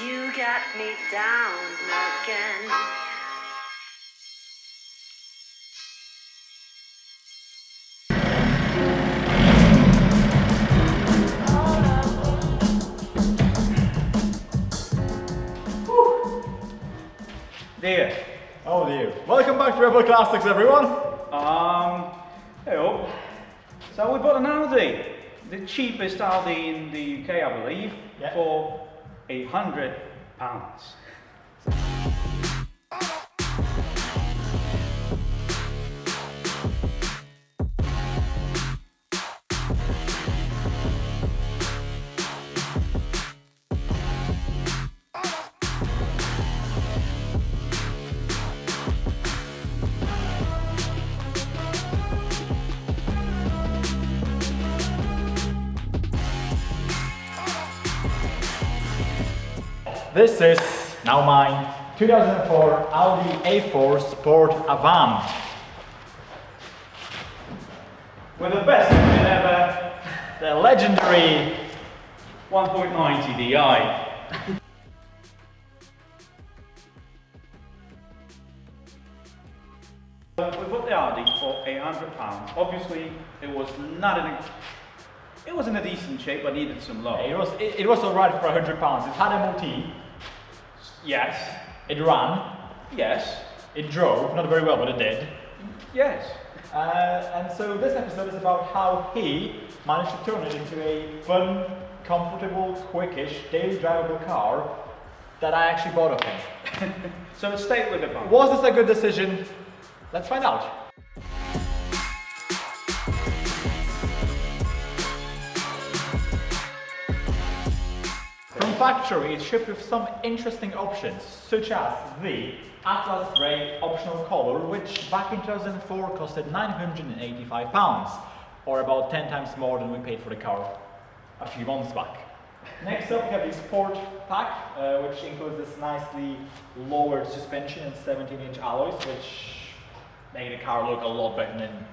You got me down again. Dear. Oh dear. Welcome back to Rebel Classics, everyone. Hello. So we bought an Audi, the cheapest Audi in the UK, I believe, for £100. This is now mine 2004 Audi A4 Sport Avant. With the best engine ever, The legendary 1.90 Di. We bought the Audi for £100. Obviously, it was not in a, it was in a decent shape, but needed some love. it was alright for £100. It had MOT, Yes. it ran, Yes. it drove, not very well, but it did. Yes. And so this episode is about how he managed to turn it into a fun, comfortable, quickish, daily drivable car that I actually bought of him. So it stayed with the bump. Was this a good decision? Let's find out. From factory, it's shipped with some interesting options, such as the Atlas Grey optional color, which back in 2004 costed £985, or about 10 times more than we paid for the car a few months back. Next up, we have the Sport Pack, which includes this nicely lowered suspension and 17-inch alloys, which made the car look a lot better than.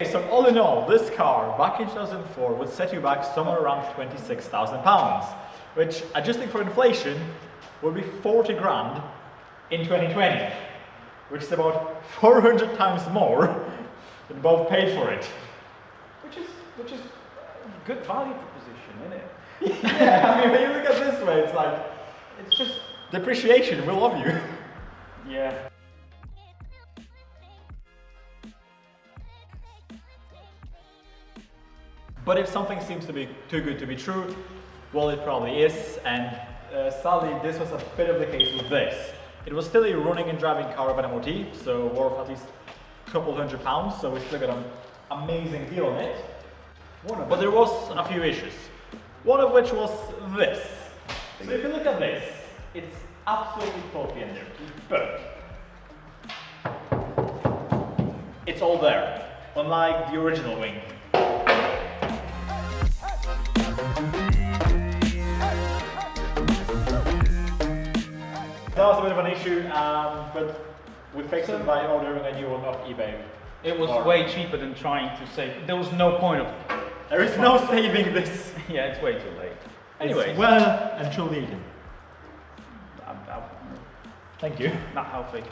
Okay, so all in all, this car back in 2004 would set you back somewhere around £26,000, which, adjusting for inflation, would be 40 grand in 2020, which is about 400 times more than both paid for it. Which is a good value proposition, isn't it? Yeah, I mean, when you look at it this way, it's like, it's just depreciation, we love you. Yeah. But if something seems to be too good to be true, well, it probably is, and sadly, this was a bit of the case with this. It was still a running and driving car with an MOT, so worth at least a couple £100, so we still got an amazing deal on it. But there was a few issues. One of which was this. So if you look at this, it's absolutely filthy in there, but it's all there, unlike the original wing. That was a bit of an issue, but we fixed it by ordering a new one off eBay. It was way cheaper than trying to save. There was no point of. There is no saving this. Yeah, it's way too late. Anyway, It's well and truly eaten. Thank you. Not healthy.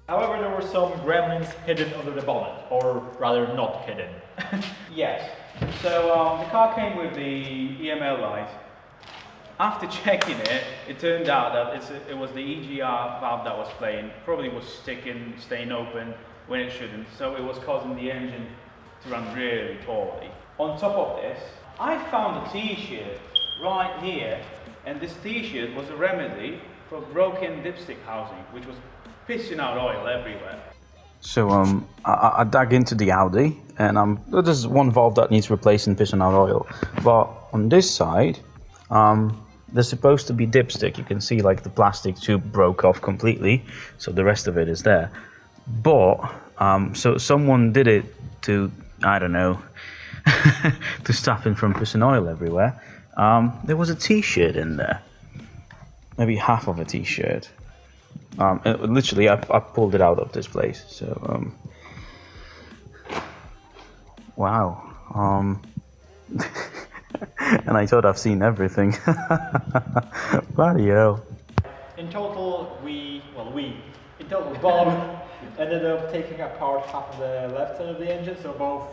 However, there were some gremlins hidden under the bonnet, or rather not hidden. Yes. So the car came with the EML light. After checking it, it turned out that it was the EGR valve that was playing. Probably was staying open when it shouldn't. So it was causing the engine to run really poorly. On top of this, I found a T-shirt right here, and this T-shirt was a remedy for broken dipstick housing, which was pissing out oil everywhere. So I dug into the Audi, and there's one valve that needs replacing, pissing out oil. But on this side, there's supposed to be dipstick. You can see like the plastic tube broke off completely, so the rest of it is there. But so someone did it to, I don't know, to stop him from pissing oil everywhere. There was a T-shirt in there, maybe half of a T-shirt. Literally, I pulled it out of this place. So Wow. And I thought I've seen everything. Bloody hell. In total, Bob ended up taking apart half of the left side of the engine, so both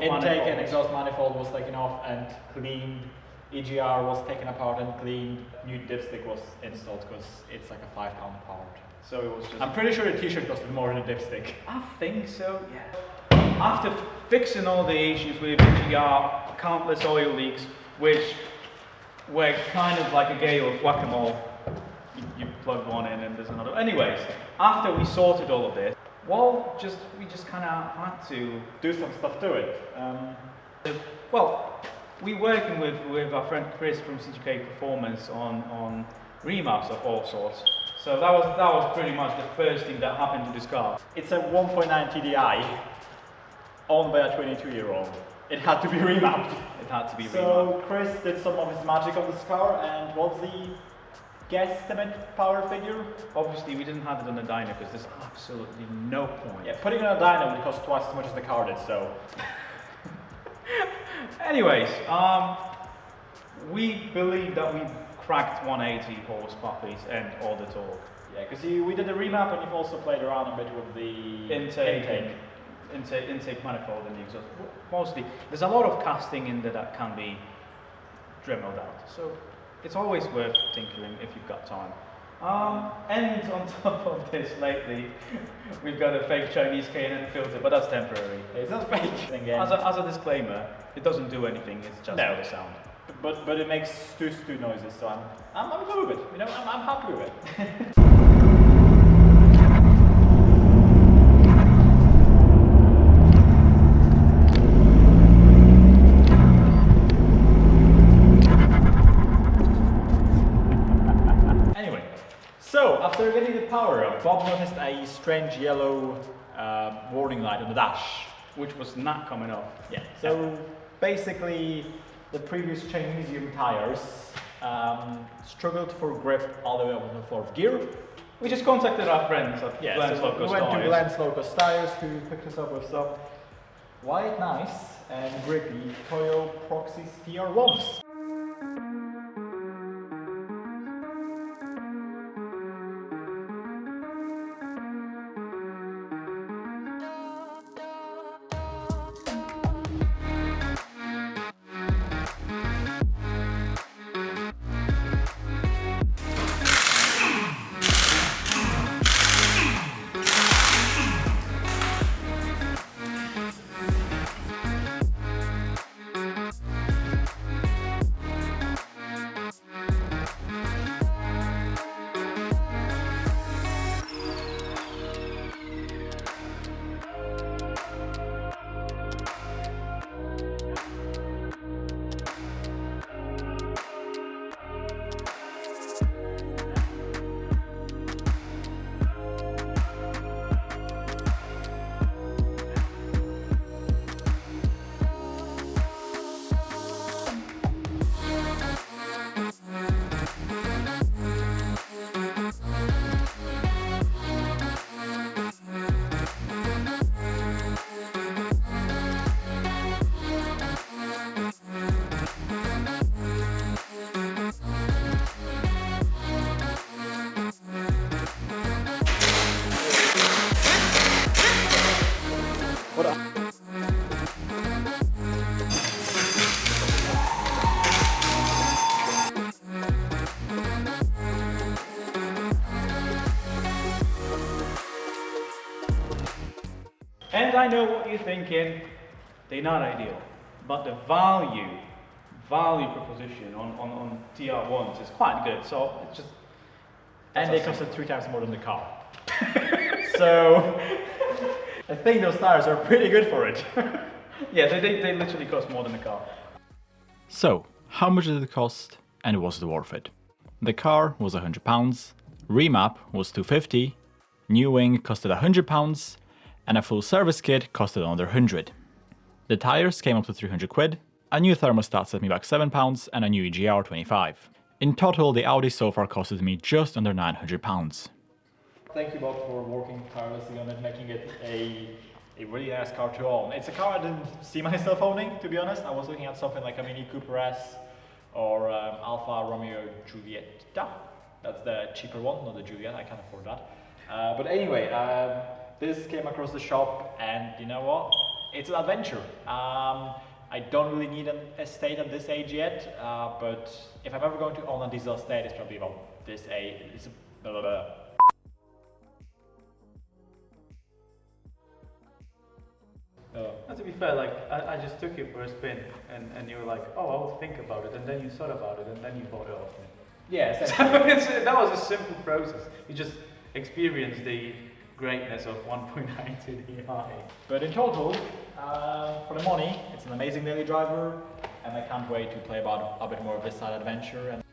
intake manifolds. and exhaust manifold was taken off and cleaned. EGR was taken apart and cleaned. New dipstick was installed because it's like a £5 part. So it was just... I'm pretty sure the t-shirt costed more than the dipstick. I think so, yeah. After fixing all the issues with EGR, countless oil leaks, which were kind of like a game of whack-a-mole. You plug one in and there's another. Anyways, after we sorted all of this, well, we just kind of had to Do some stuff to it. well, we working with our friend Chris from CGK Performance on remaps of all sorts. So that was pretty much the first thing that happened to this car. It's a 1.9 TDI owned by a 22-year-old. It had to be remapped. It had to be remapped. So Chris did some of his magic on this car, and what's the guesstimate power figure? Obviously, we didn't have it on the dyno because there's absolutely no point. Yeah, putting it on a dyno would cost twice as much as the car did, so... Anyways, we believe that we cracked 180 horse puppies and all the torque. Yeah, because we did the remap and you've also played around a bit with the intake manifold and the exhaust. Mostly, there's a lot of casting in there that can be dremeled out. So it's always worth tinkering if you've got time. And on top of this, lately, we've got a fake Chinese K&N filter, but that's temporary. It's not fake. As a disclaimer, it doesn't do anything, it's just for the sound. But it makes stu noises, so I'm good with it. You know, I'm happy with it. Anyway, so after getting the power up, Bob noticed a strange yellow warning light on the dash. Which was not coming off. Yeah. So basically, the previous Chinesium tires struggled for grip all the way up to the fourth gear. We just contacted our friends at Glenn's so Low we went to Tires. Glenn's Low-Cost Tires, who picked us up with some white, nice and grippy Toyo Proxys TR1s. And I know what you're thinking, they're not ideal, but the value proposition on TR1s is quite good, so it's just... And they costed 3 times more than the car. So, I think those tires are pretty good for it. Yeah, they literally cost more than the car. So, how much did it cost and was it worth it? The car was £100, remap was £250, new wing costed £100, and a full service kit costed under £100. The tyres came up to 300 quid, a new thermostat set me back £7 and a new EGR 25. In total, the Audi so far costed me just under £900. Thank you both for working tirelessly on it, making it a a really nice car to own. It's a car I didn't see myself owning, to be honest. I was looking at something like a Mini Cooper S or Alfa Romeo Giulietta. That's the cheaper one, not the Juliet, I can't afford that. But anyway, this came across the shop, and you know what? It's an adventure. I don't really need an estate at this age yet, but if I'm ever going to own a diesel estate, it's probably about this age. Blah, blah, blah. And to be fair, like I just took it for a spin, and you were like, oh, I'll think about it, and then you thought about it, and then you bought it off me. Yeah, So that was a simple process. You just experienced the greatness of 1.9 Ti. but in total, for the money, it's an amazing daily driver, and I can't wait to play about a bit more of this side adventure. And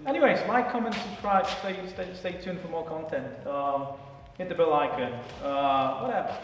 Anyways, like, comment, subscribe, stay tuned for more content. Hit the bell icon, whatever.